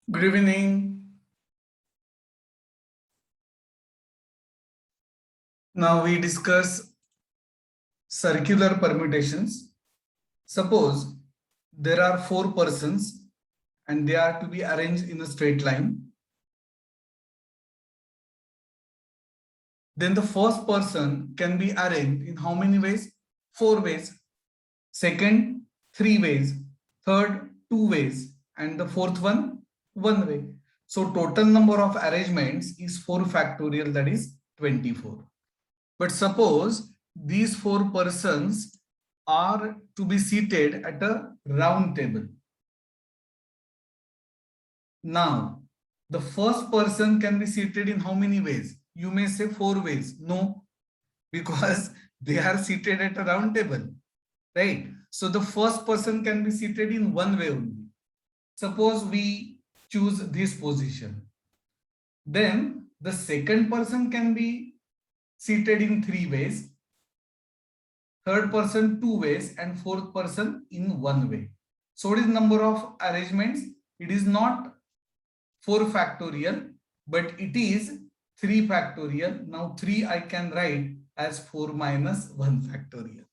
Good evening. Now we discuss circular permutations. Suppose there are 4 persons and they are to be arranged in a straight line. Then the first person can be arranged in how many ways? 4 ways. Second, 3 ways. Third, 2 ways. And the fourth one, 1 way. So total number of arrangements is 4 factorial, that is 24. But suppose these 4 persons are to be seated at a round table. Now, the first person can be seated in how many ways? You may say 4 ways. No, because they are seated at a round table, right? So the first person can be seated in 1 way only. Suppose we choose this position. Then the second person can be seated in 3 ways. Third person 2 ways and fourth person in 1 way. So what is number of arrangements? It is not 4 factorial, but it is 3 factorial. Now 3 I can write as 4 minus 1 factorial.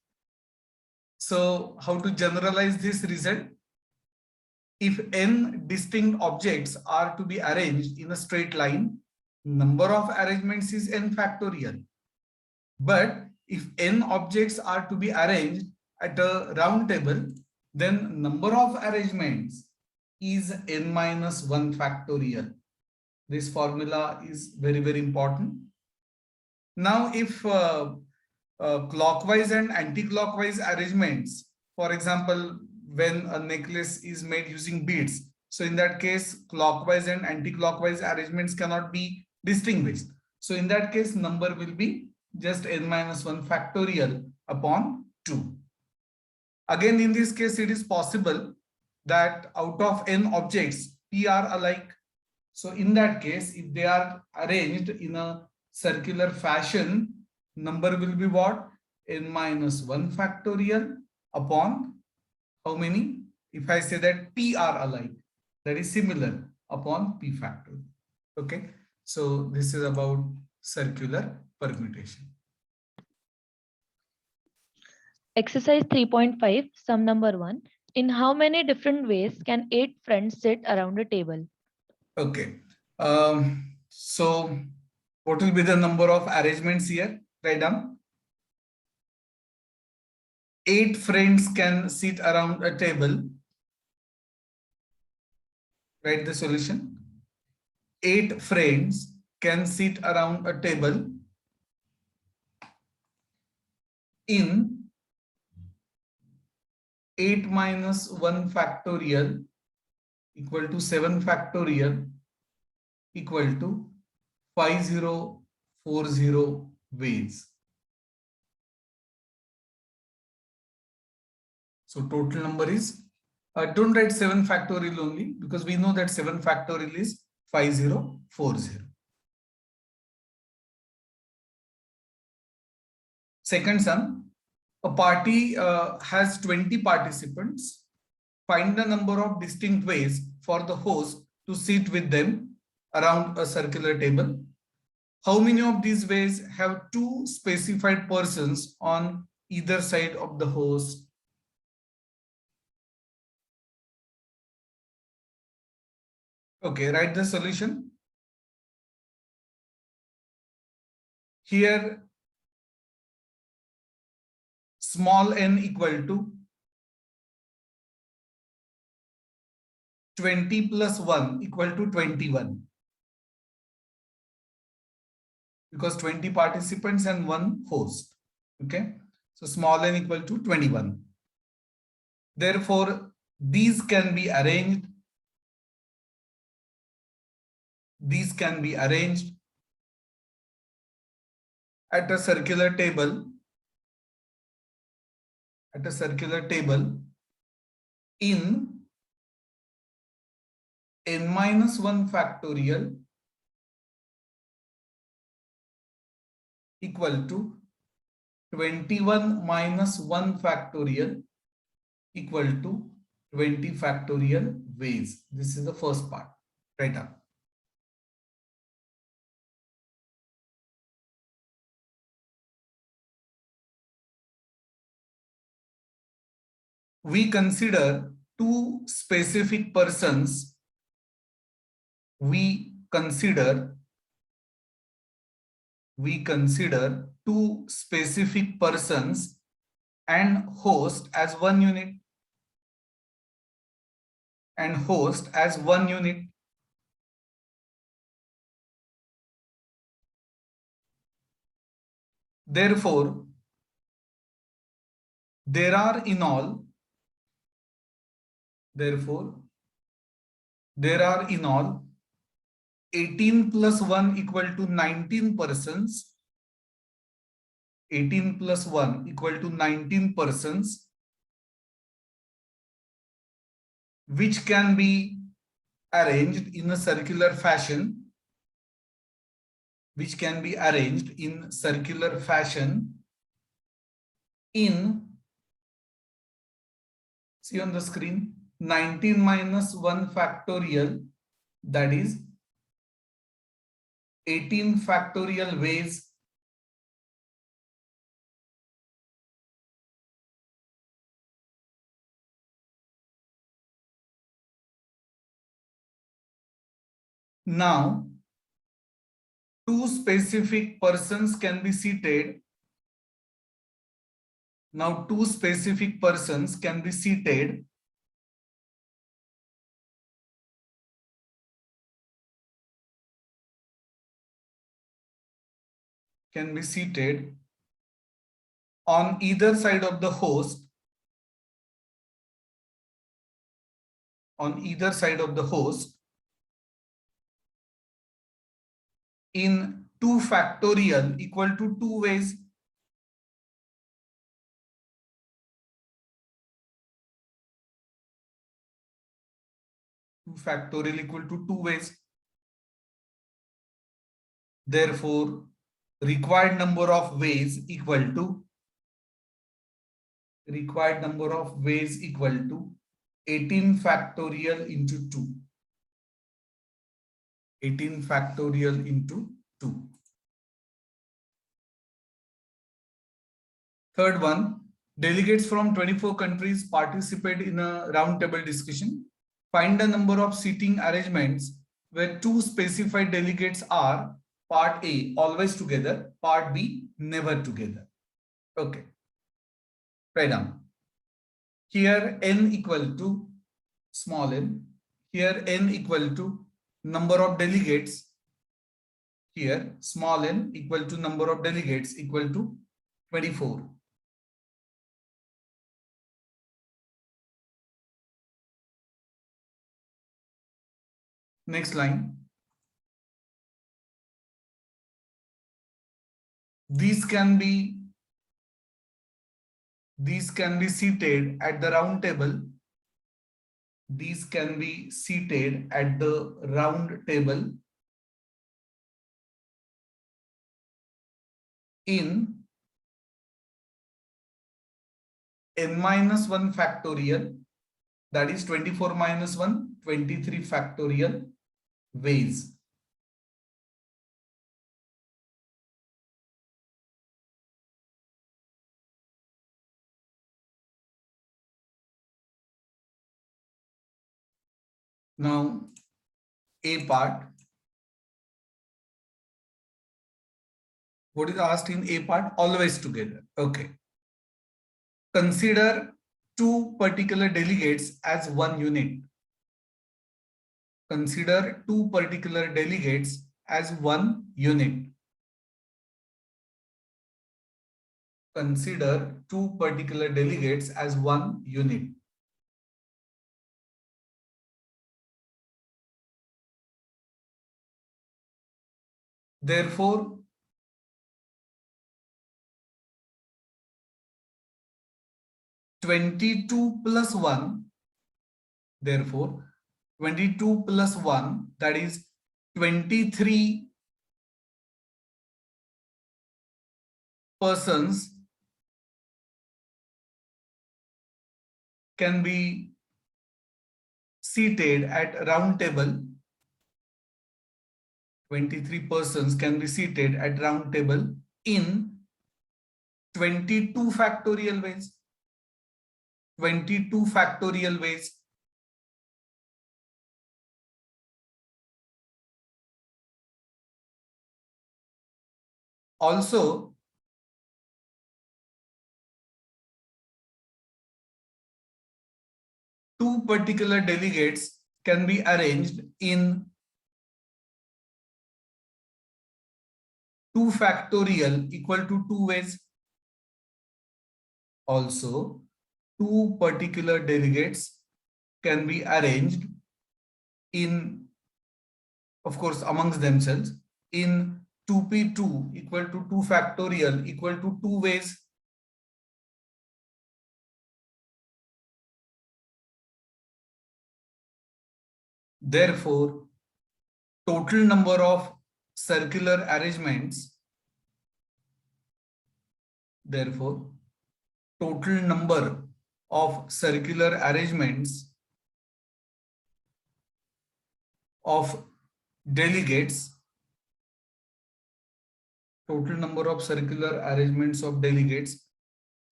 So how to generalize this result? If n distinct objects are to be arranged in a straight line, number of arrangements is n factorial. But if n objects are to be arranged at a round table, then number of arrangements is n minus 1 factorial. This formula is very, very important. Now, if clockwise and anti-clockwise arrangements, for example, when a necklace is made using beads, so in that case, clockwise and anti-clockwise arrangements cannot be distinguished. So in that case, number will be just n minus 1 factorial upon 2. Again, in this case, it is possible that out of n objects, p are alike. So in that case, if they are arranged in a circular fashion, number will be what? N minus 1 factorial upon how many? If I say that p are alike, that is similar upon p factorial. Okay. So this is about circular permutation. Exercise 3.5, sum number 1. In how many different ways can 8 friends sit around a table? Okay. So what will be the number of arrangements here? Write down. 8 friends can sit around a table. Write the solution. 8 friends can sit around a table in 8 minus 1 factorial equal to 7 factorial equal to 5040 ways. So total number is, don't write 7 factorial only, because we know that 7 factorial is 5040. Second sum, a party has 20 participants. Find the number of distinct ways for the host to sit with them around a circular table. How many of these ways have 2 specified persons on either side of the host? Okay, write the solution. Here, small n equal to 20 plus 1 equal to 21. Because 20 participants and 1 host. Okay. So small n equal to 21. Therefore, these can be arranged. These can be arranged at a circular table. At a circular table in n minus 1 factorial equal to 21 minus 1 factorial equal to 20 factorial ways. This is the first part. Right up. We consider two specific persons. We consider two specific persons and host as one unit. Therefore, there are in all, therefore, there are in all 18 plus 1 equal to 19 persons. 18 plus 1 equal to 19 persons, which can be arranged in a circular fashion, in, see on the screen, 19 minus 1 factorial, that is 18 factorial ways. Now, two specific persons can be seated. Now, two specific persons can be seated on either side of the host, in 2 factorial equal to 2 ways. 2 factorial equal to 2 ways. Therefore, required number of ways equal to 18 factorial into 2. 18 factorial into 2. Third one, delegates from 24 countries participate in a roundtable discussion. Find the number of seating arrangements where two specified delegates are: part A, always together; part B, never together. Okay. Write down. Here n equal to small n. Here n equal to number of delegates. Here small n equal to number of delegates equal to 24. Next line. These can be seated at the round table. These can be seated at the round table in n minus 1 factorial, that is 24 minus 1, 23 factorial ways. Now, A part. What is asked in A part? Always together. Okay. Consider two particular delegates as one unit. Consider two particular delegates as one unit. Consider two particular delegates as one unit. Therefore, therefore 22 plus 1, that is 23 persons can be seated at a round table 23 persons can be seated at round table in 22 factorial ways. 22 factorial ways. Also, two particular delegates can be arranged in 2 factorial equal to 2 ways. Also, two particular delegates can be arranged in, of course, amongst themselves in 2p2 equal to 2 factorial equal to 2 ways. Therefore, total number of circular arrangements, therefore, total number of circular arrangements of delegates, total number of circular arrangements of delegates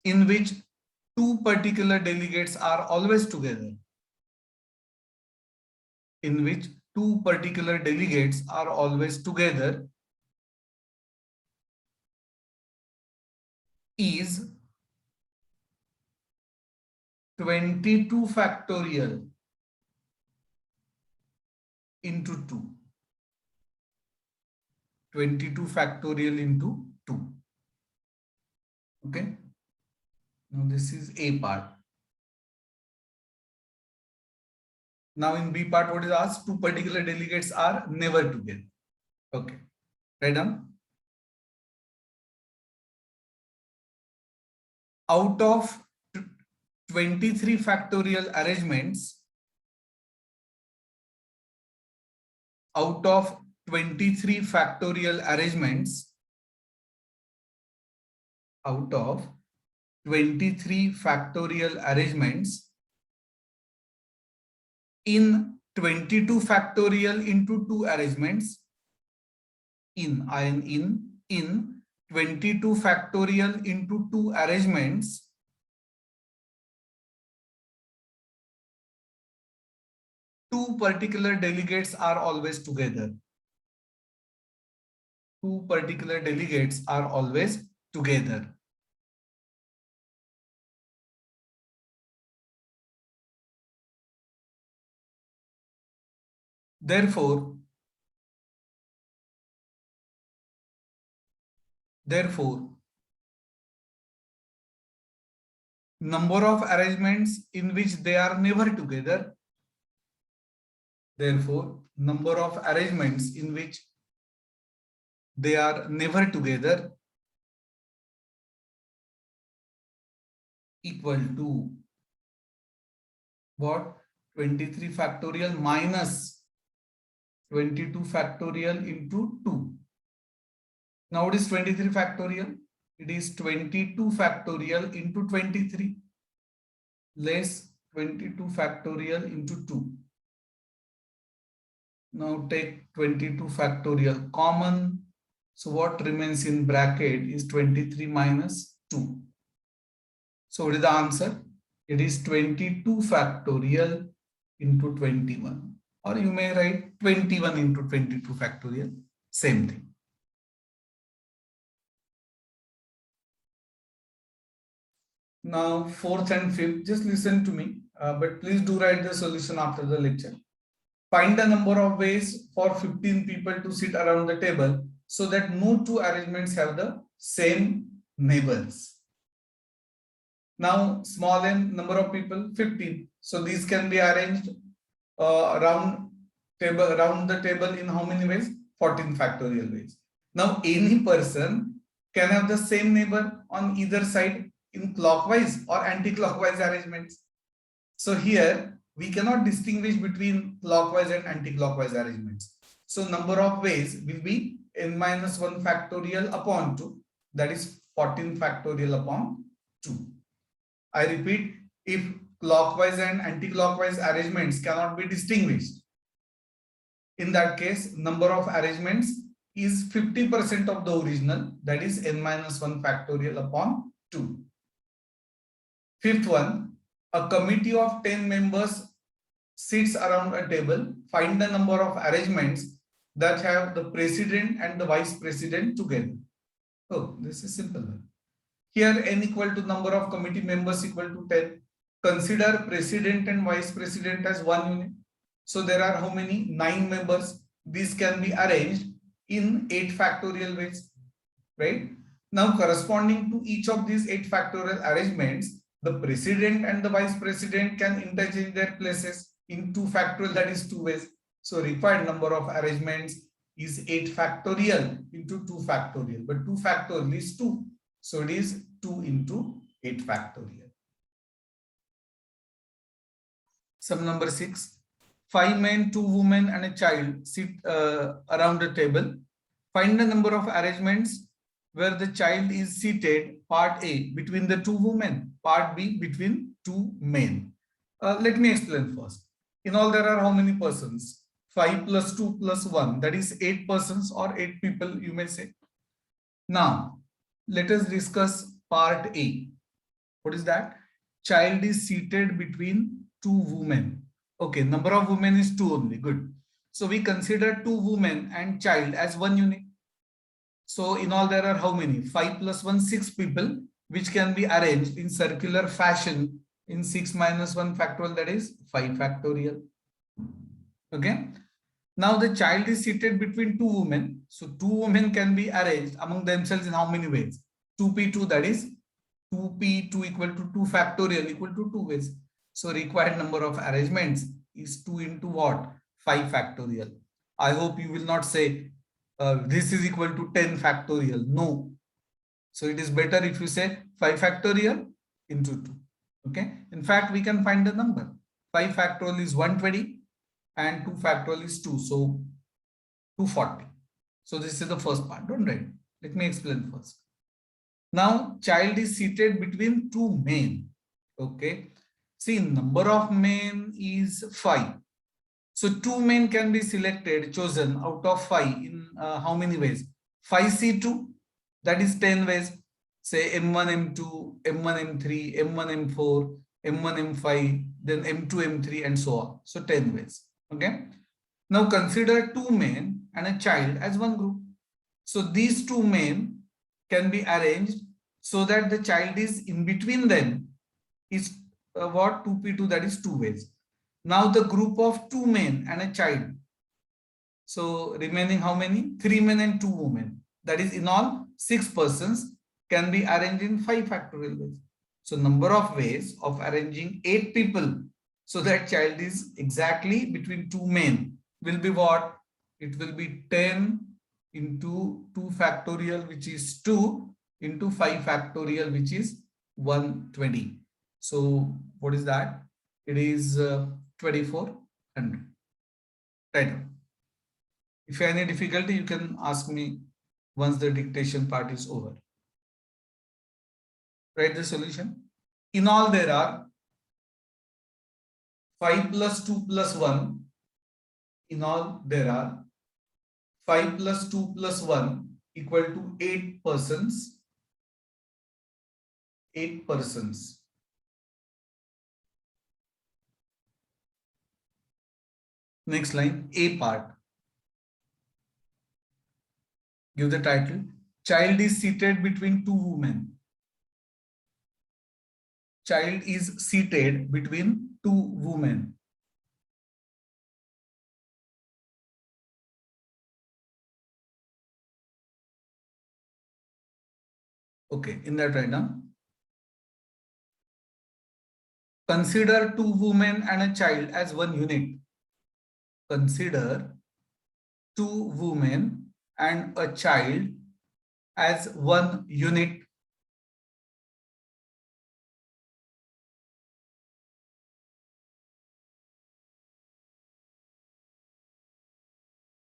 in which two particular delegates are always together, in which two particular delegates are always together, is 22 factorial into 2. 22 factorial into 2. Okay. Now this is A part. Now in B part, what is asked? Two particular delegates are never together. Okay. Write down. Out of 23 factorial arrangements, out of 23 factorial arrangements, out of 23 factorial arrangements, in 22 factorial into 2 arrangements, in 22 factorial into 2 arrangements, two particular delegates are always together. Two particular delegates are always together. Therefore, number of arrangements in which they are never together, therefore, number of arrangements in which they are never together equal to what? 23 factorial minus 22 factorial into 2. Now it is 23 factorial. It is 22 factorial into 23 less 22 factorial into 2. Now take 22 factorial common. So what remains in bracket is 23 minus 2. So what is the answer? It is 22 factorial into 21. Or you may write 21 into 22 factorial. Same thing. Now, fourth and fifth, just listen to me, but please do write the solution after the lecture. Find the number of ways for 15 people to sit around the table so that no two arrangements have the same neighbors. Now, small n number of people, 15. So these can be arranged around the table in how many ways? 14 factorial ways. Now, any person can have the same neighbor on either side in clockwise or anti-clockwise arrangements. So here we cannot distinguish between clockwise and anti-clockwise arrangements. So number of ways will be n minus 1 factorial upon 2, that is 14 factorial upon 2. I repeat, if clockwise and anti-clockwise arrangements cannot be distinguished In that case, number of arrangements is 50% of the original, that is n minus 1 factorial upon 2. Fifth one, a committee of 10 members sits around a table. Find the number of arrangements that have the president and the vice president together. Oh, this is simple. Here n equal to number of committee members equal to 10. Consider president and vice president as one unit. So there are how many? 9 members. These can be arranged in 8 factorial ways, right? Now corresponding to each of these 8 factorial arrangements, the president and the vice president can interchange their places in 2 factorial, that is 2 ways. So required number of arrangements is 8 factorial into 2 factorial, but 2 factorial is 2. So it is 2 into 8 factorial. Sum number 6. 5 men, 2 women and a child sit around a table. Find the number of arrangements where the child is seated, part A, between the 2 women, part B, between 2 men. Let me explain first. In all, there are how many persons? 5 plus 2 plus 1, that is 8 persons or 8 people, you may say. Now, let us discuss part A. What is that? Child is seated between 2 women. Okay, number of women is 2 only. Good. So we consider 2 women and child as one unit. So in all, there are how many? 5 plus 1, 6 people, which can be arranged in circular fashion in 6 minus 1 factorial, that is 5 factorial. Okay. Now the child is seated between 2 women. So 2 women can be arranged among themselves in how many ways? 2p2, that is 2p2 equal to 2 factorial equal to 2 ways. So required number of arrangements is 2 into what? 5 factorial. I hope you will not say this is equal to 10 factorial. No. So it is better if you say 5 factorial into 2. Okay. In fact, we can find the number. 5 factorial is 120 and 2 factorial is 2. So 240. So this is the first part. Don't write. Let me explain first. Now, child is seated between 2 men. Okay. See, number of men is 5. So 2 men can be selected, chosen out of 5 in how many ways? 5C2, that is 10 ways. Say M1, M2, M1, M3, M1, M4, M1, M5, then M2, M3 and so on. So 10 ways. Okay. Now consider 2 men and a child as one group. So these 2 men can be arranged so that the child is in between them is what? 2p2, that is 2 ways. Now the group of 2 men and a child. So remaining how many? 3 men and 2 women. That is in all 6 persons can be arranged in 5 factorial ways. So number of ways of arranging 8 people so that child is exactly between 2 men will be what? It will be 10 into 2 factorial, which is 2, into 5 factorial, which is 120. So what is that? It is 2400. Right. If you have any difficulty, you can ask me once the dictation part is over. Write the solution. In all, there are 5 plus 2 plus 1. In all, there are 5 plus 2 plus 1 equal to 8 persons. 8 persons. Next line, A part. Give the title. Child is seated between 2 women. Child is seated between 2 women. Okay, in that write down. Consider 2 women and a child as one unit. Consider 2 women and a child as one unit.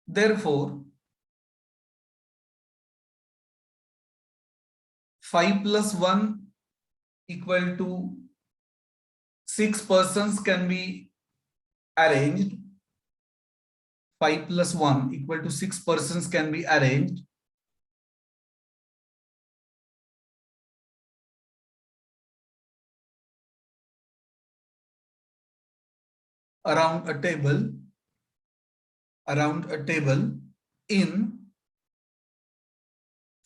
Therefore, 5 plus 1 equal to 6 persons can be arranged 5 plus 1 equal to 6 persons can be arranged around a table in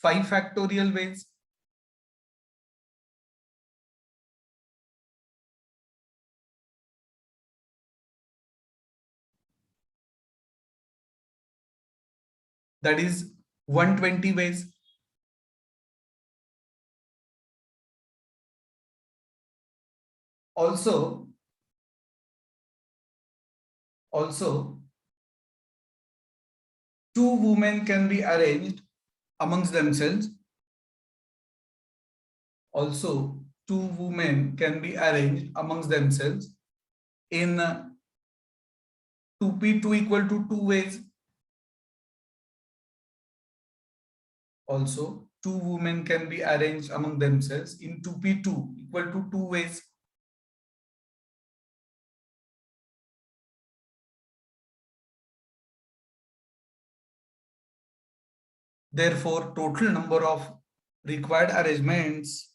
5 factorial ways. That is 120 ways. Also, two women can be arranged amongst themselves. Also, two women can be arranged amongst themselves in 2p2 equal to 2 ways. Also, two women can be arranged among themselves in 2p2 equal to 2 ways. Therefore, total number of required arrangements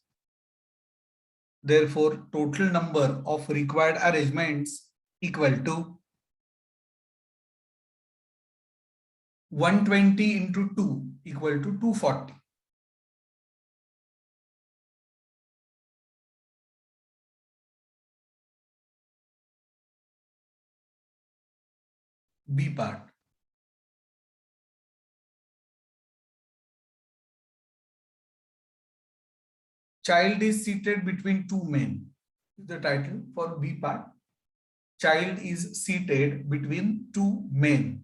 equal to 120 into 2 equal to 240. B part. Child is seated between two men. The title for B part. Child is seated between two men.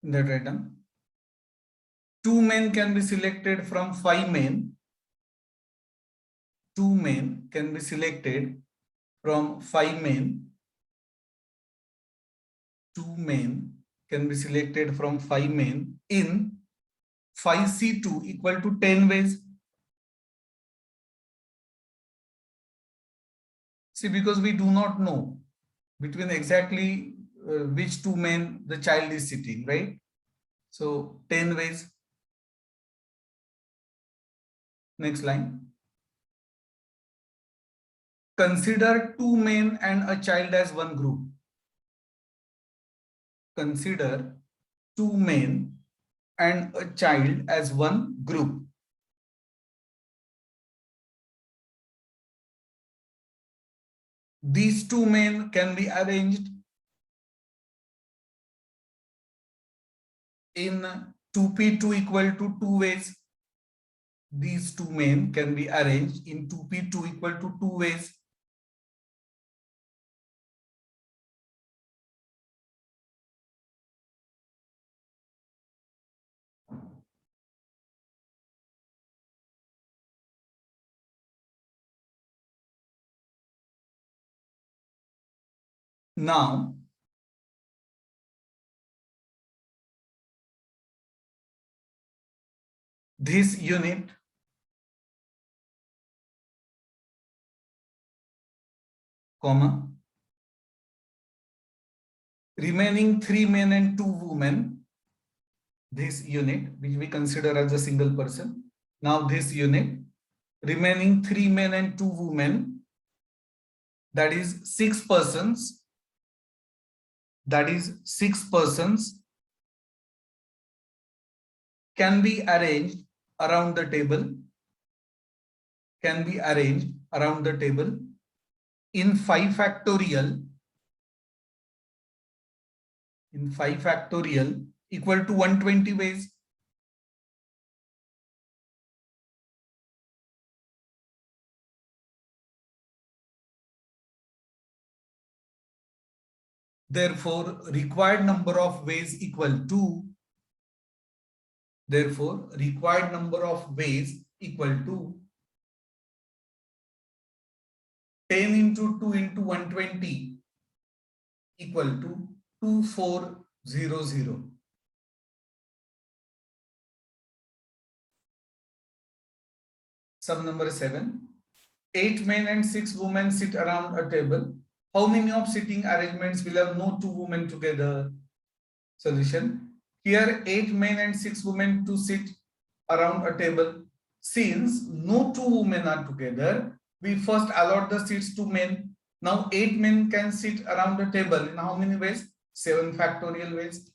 In that item, two men can be selected from 5 men. Two men can be selected from 5 men. Two men can be selected from 5 men in 5c2 equal to 10 ways. See, because we do not know between exactly which two men the child is sitting, right? So 10 ways. Next line. Consider two men and a child as one group. Consider two men and a child as one group. These two men can be arranged in 2p2 equal to 2 ways. These two men can be arranged in 2p2 equal to 2 ways. Now, this unit comma remaining 3 men and 2 women, this unit which we consider as a single person. Now this unit remaining 3 men and 2 women, that is 6 persons, can be arranged around the table, in 5 factorial equal to 120 ways. Therefore, required number of ways equal to 10 into 2 into 120 equal to 2400. Sum number 7. 8 men and 6 women sit around a table. How many of sitting arrangements will have no 2 women together? Solution. Here 8 men and 6 women to sit around a table. Since no 2 women are together, we first allot the seats to men. Now 8 men can sit around the table in how many ways? 7 factorial ways.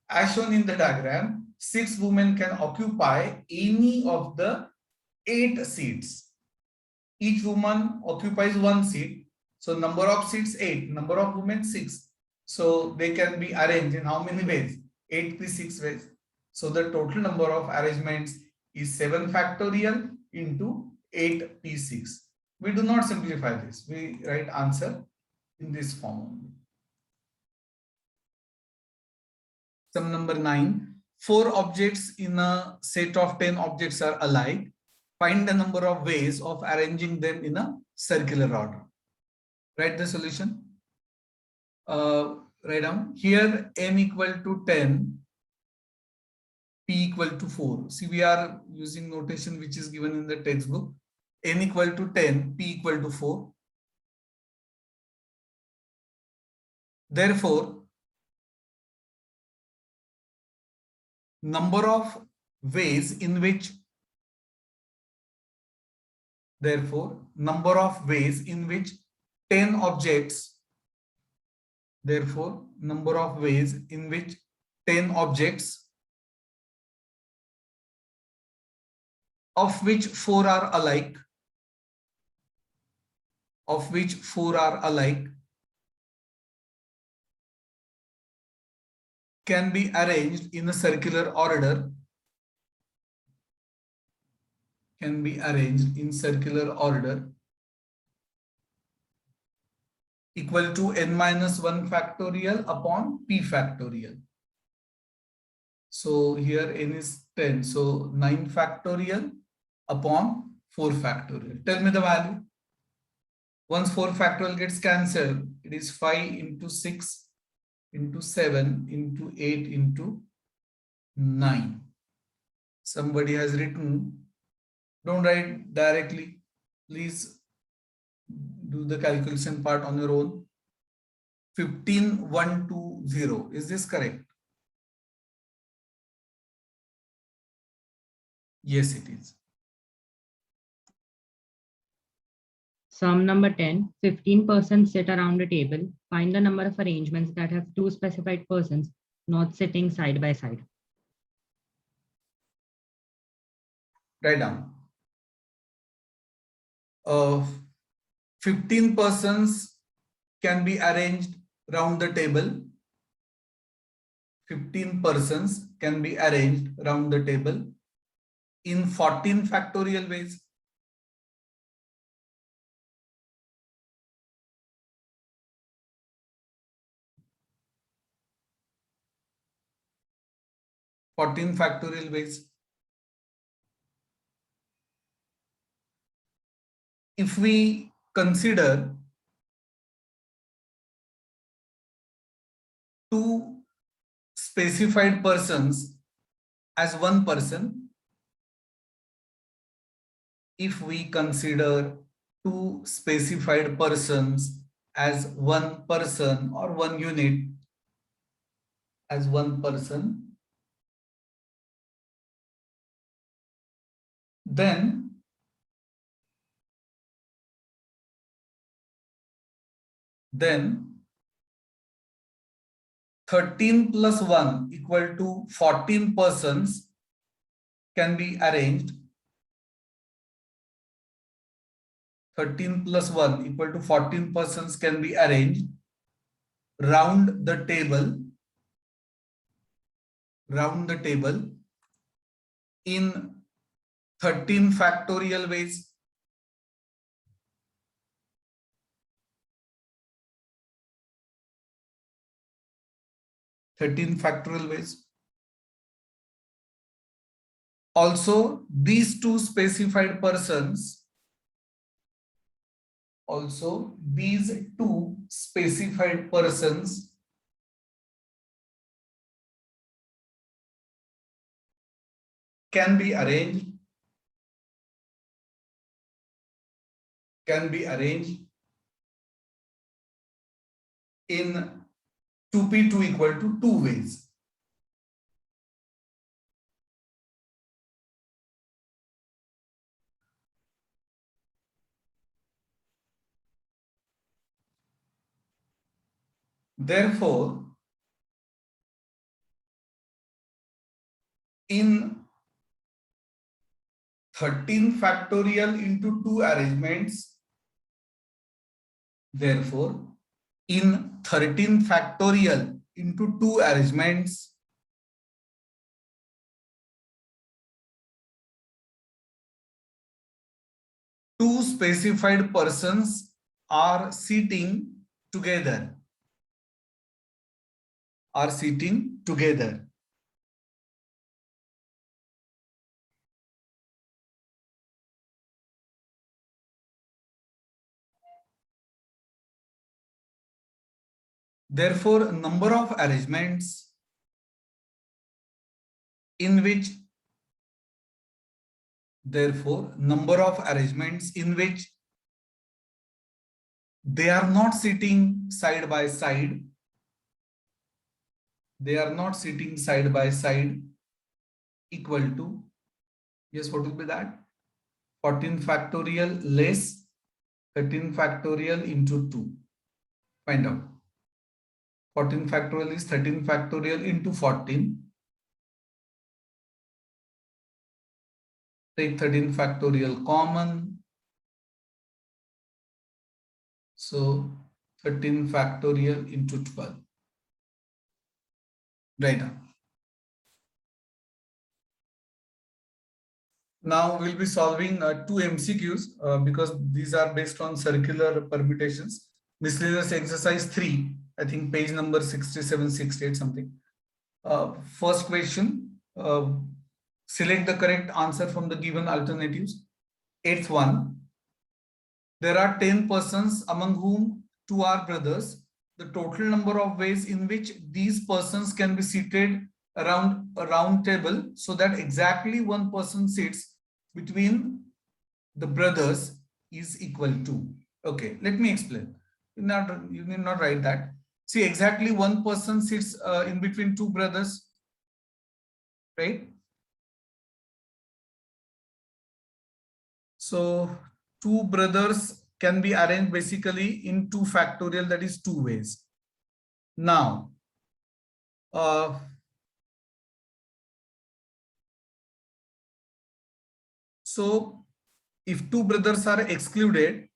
As shown in the diagram, 6 women can occupy any of the 8 seats. Each woman occupies 1 seat. So number of seats 8, number of women 6. So they can be arranged in how many ways? 8p6 ways. So the total number of arrangements is 7 factorial into 8p6. We do not simplify this. We write answer in this form only. Sum number 9. 4 objects in a set of 10 objects are alike. Find the number of ways of arranging them in a circular order. Write the solution. Write down. Here n equal to 10, p equal to 4. See, we are using notation which is given in the textbook. N equal to 10, p equal to 4. Therefore, number of ways in which number of ways in which 10 objects, therefore number of ways in which 10 objects, of which 4 are alike, can be arranged in a circular order, equal to n minus 1 factorial upon p factorial. So here n is 10. So 9 factorial upon 4 factorial. Tell me the value. Once 4 factorial gets cancelled, it is 5 into 6 into 7 into 8 into 9. Somebody has written, don't write directly. Please do the calculation part on your own. 15,120. Is this correct? Yes, it is. Sum number 10, 15 persons sit around a table. Find the number of arrangements that have 2 specified persons not sitting side by side. Write down. 15 persons can be arranged round the table. 15 persons can be arranged round the table in 14 factorial ways. If we consider 2 specified persons as 1 person, if we consider 2 specified persons as 1 person or 1 unit as 1 person, then then 13 plus 1 equal to 14 persons can be arranged. 13 plus 1 equal to 14 persons can be arranged round the table in 13 factorial ways. Also, these two specified persons can be arranged can be arranged in 2p2 equal to 2 ways. Therefore, in 13 factorial into 2 arrangements, therefore, in 13 factorial into 2 arrangements, two specified persons are sitting together. Therefore, number of arrangements in which they are not sitting side by side. Equal to, yes, what will be that? 14 factorial less 13 factorial into 2. Find out. 14 factorial is 13 factorial into 14. Take 13 factorial common. So 13 factorial into 12. Right. Now we'll be solving 2 MCQs because these are based on circular permutations. Miscellaneous exercise 3, I think page number 67, 68 something. First question, select the correct answer from the given alternatives. Eighth one, there are 10 persons among whom 2 are brothers. The total number of ways in which these persons can be seated around a round table so that exactly one person sits between the brothers is equal to. Okay, let me explain. You need not write that. See, exactly one person sits in between 2 brothers, right? So 2 brothers can be arranged basically in 2 factorial, that is 2 ways. Now, so if 2 brothers are excluded,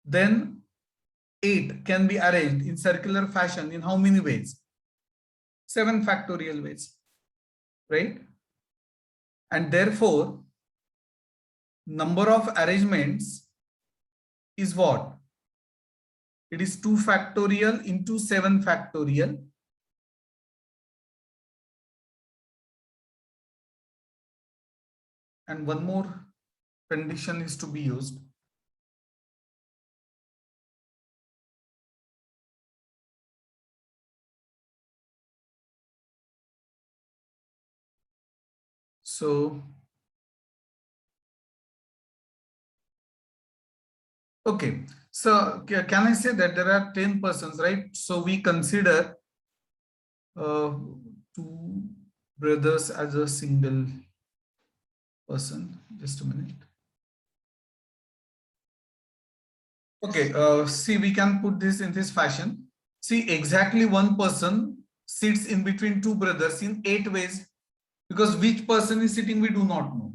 then 8 can be arranged in circular fashion in how many ways? 7 factorial ways, right? And therefore, number of arrangements is what? It is 2 factorial into 7 factorial. And one more condition is to be used. So, okay. So, can I say that there are 10 persons, right? So, we consider 2 brothers as a single person. Just a minute. Okay, see, we can put this in this fashion. See, exactly one person sits in between 2 brothers in 8 ways, because which person is sitting we do not know.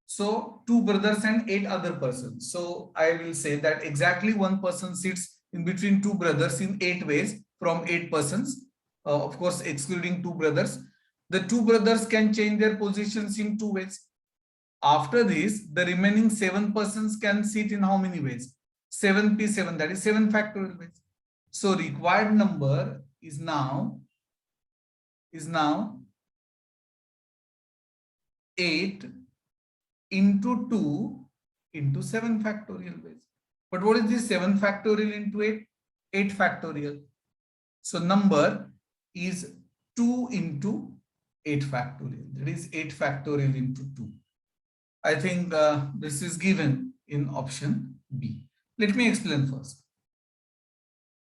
So 2 brothers and 8 other persons. So I will say that exactly one person sits in between 2 brothers in 8 ways from 8 persons, of course excluding 2 brothers. The 2 brothers can change their positions in 2 ways. After this, the remaining 7 persons can sit in how many ways? 7p7, that is 7 factorial ways. So required number is now 8 into 2 into 7 factorial ways. But what is this 7 factorial into 8? 8 factorial. So number is 2 into 8 factorial. That is 8 factorial into 2. I think this is given in option B. Let me explain first.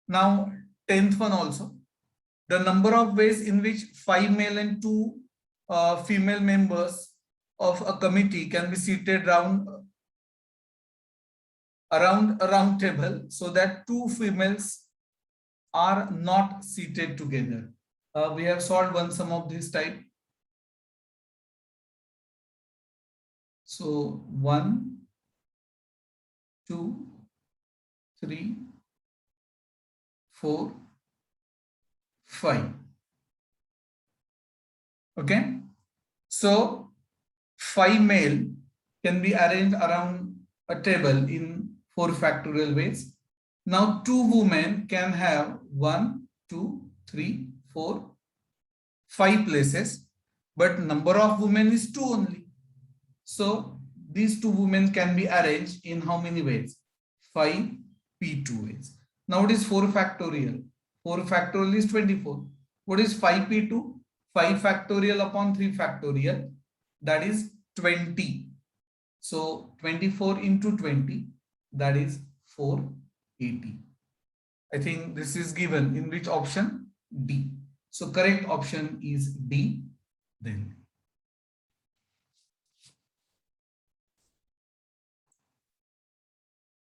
Now, 10th one also. The number of ways in which 5 male and 2 female members of a committee can be seated around a round table so that 2 females are not seated together. We have solved one sum of this type. So 1, 2, 3, 4, 5. Okay. So 5 male can be arranged around a table in 4 factorial ways. Now 2 women can have 1, 2, 3, 4, 5 places, but number of women is 2 only. So these 2 women can be arranged in how many ways? 5 P2 ways. Now what is 4 factorial? 4 factorial is 24. What is 5 P2? 5 factorial upon 3 factorial, that is 20. So 24 into 20, that is 480. I think this is given in which option? D. So correct option is D then.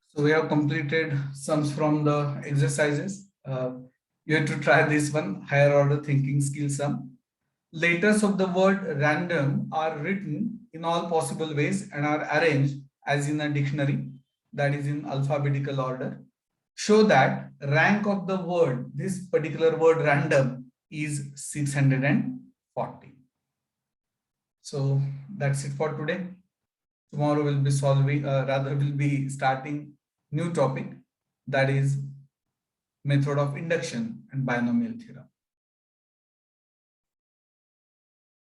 So we have completed sums from the exercises. You have to try this one, higher order thinking skill sum. Letters of the word random are written in all possible ways and are arranged as in a dictionary, that is in alphabetical order. Show that rank of the word, this particular word random, is 640. So that's it for today. Tomorrow we'll be solving, we'll be starting new topic, that is method of induction and binomial theorem.